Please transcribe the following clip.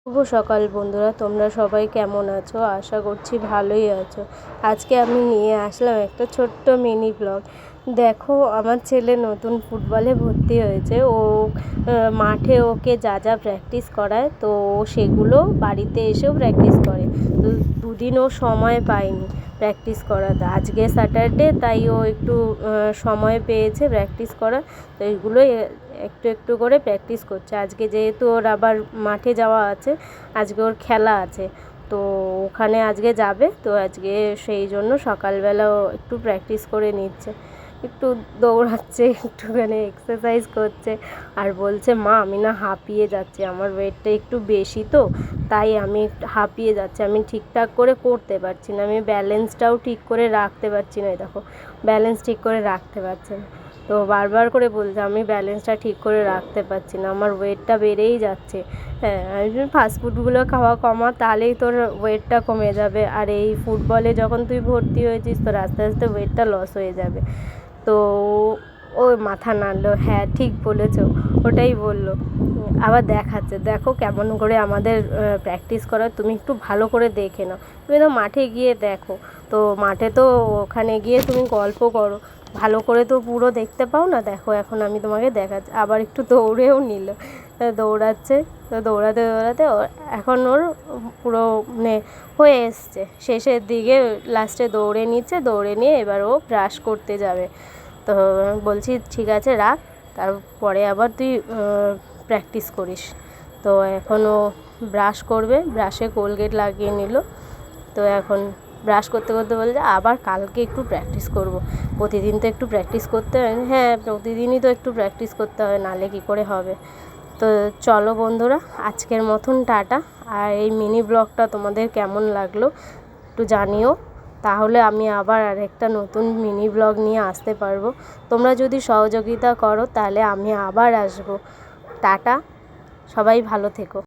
শুভ সকাল বন্ধুরা, তোমরা সবাই কেমন আছো? আশা করছি ভালোই আছো। আজকে আমি নিয়ে আসলাম একটা ছোট্ট মিনি ব্লগ। দেখো, আমার ছেলে নতুন ফুটবলে ভর্তি হয়েছে। ও মাঠে ওকে যা যা প্র্যাকটিস করায়, তো সেগুলো বাড়িতে এসেও প্র্যাকটিস করে। তো দুদিন ও সময় পায়নি প্র্যাকটিস করাতে। আজকে স্যাটারডে, তাই ও একটু সময় পেয়েছে প্র্যাকটিস করার। তো এইগুলোই একটু একটু করে প্র্যাকটিস করছে। আজকে যেহেতু ওর আবার মাঠে যাওয়া আছে, আজকে ওর খেলা আছে, তো ওখানে আজকে যাবে। তো আজকে সেই জন্য সকালবেলাও একটু প্র্যাকটিস করে নিচ্ছে, একটু দৌড়াচ্ছে, একটুখানি এক্সারসাইজ করছে। আর বলছে, মা আমি না হাঁপিয়ে যাচ্ছি, আমার ওয়েটটা একটু বেশি, তো তাই আমি হাঁপিয়ে যাচ্ছি, আমি ঠিকঠাক করে করতে পারছি না, আমি ব্যালেন্সটাও ঠিক করে রাখতে পারছি না। দেখো, ব্যালেন্স ঠিক করে রাখতে পারছে না। তো বারবার করে বলছে, আমি ব্যালেন্সটা ঠিক করে রাখতে পারছি না, আমার ওয়েটটা বেড়েই যাচ্ছে। হ্যাঁ, ফাস্টফুডগুলো খাওয়া কমা, তাহলেই তোর ওয়েটটা কমে যাবে। আর এই ফুটবলে যখন তুই ভর্তি হয়েছিস, তোর আস্তে আস্তে ওয়েটটা লস হয়ে যাবে। তো ও মাথা নাড়লো, হ্যাঁ ঠিক বলেছো, ওটাই বললো। আবার দেখাচ্ছে, দেখো কেমন করে আমাদের প্র্যাকটিস করা, তুমি একটু ভালো করে দেখে নাও। তুমি তো মাঠে গিয়ে দেখো, তো মাঠে তো ওখানে গিয়ে তুমি গল্প করো, ভালো করে তো পুরো দেখতে পাও না। দেখো, এখন আমি তোমাকে দেখাচ্ছি। আবার একটু দৌড়েও নিল, দৌড়াচ্ছে। তো দৌড়াতে দৌড়াতে এখন ওর পুরো মানে হয়ে এসছে, শেষের দিকে লাস্টে দৌড়ে নিচ্ছে। দৌড়ে নিয়ে এবার ও ব্রাশ করতে যাবে। তো বলছি, ঠিক আছে রাখ, তারপরে আবার তুই প্র্যাকটিস করিস। তো এখন ও ব্রাশ করবে, ব্রাশে কোলগেট লাগিয়ে নিল। তো এখন ব্রাশ করতে করতে বলছে, আবার কালকে একটু প্র্যাকটিস করব। প্রতিদিন তো একটু প্র্যাকটিস করতে হয়। হ্যাঁ, প্রতিদিনই তো একটু প্র্যাকটিস করতে হবে, নাহলে কী করে হবে। তো চলো বন্ধুরা, আজকের মতন টাটা। আর এই মিনি ব্লগটা তোমাদের কেমন লাগলো একটু জানিও, তাহলে আমি আবার আরেকটা নতুন মিনি ব্লগ নিয়ে আসতে পারবো। তোমরা যদি সহযোগিতা করো, তাহলে আমি আবার আসবো। টাটা, সবাই ভালো থেকো।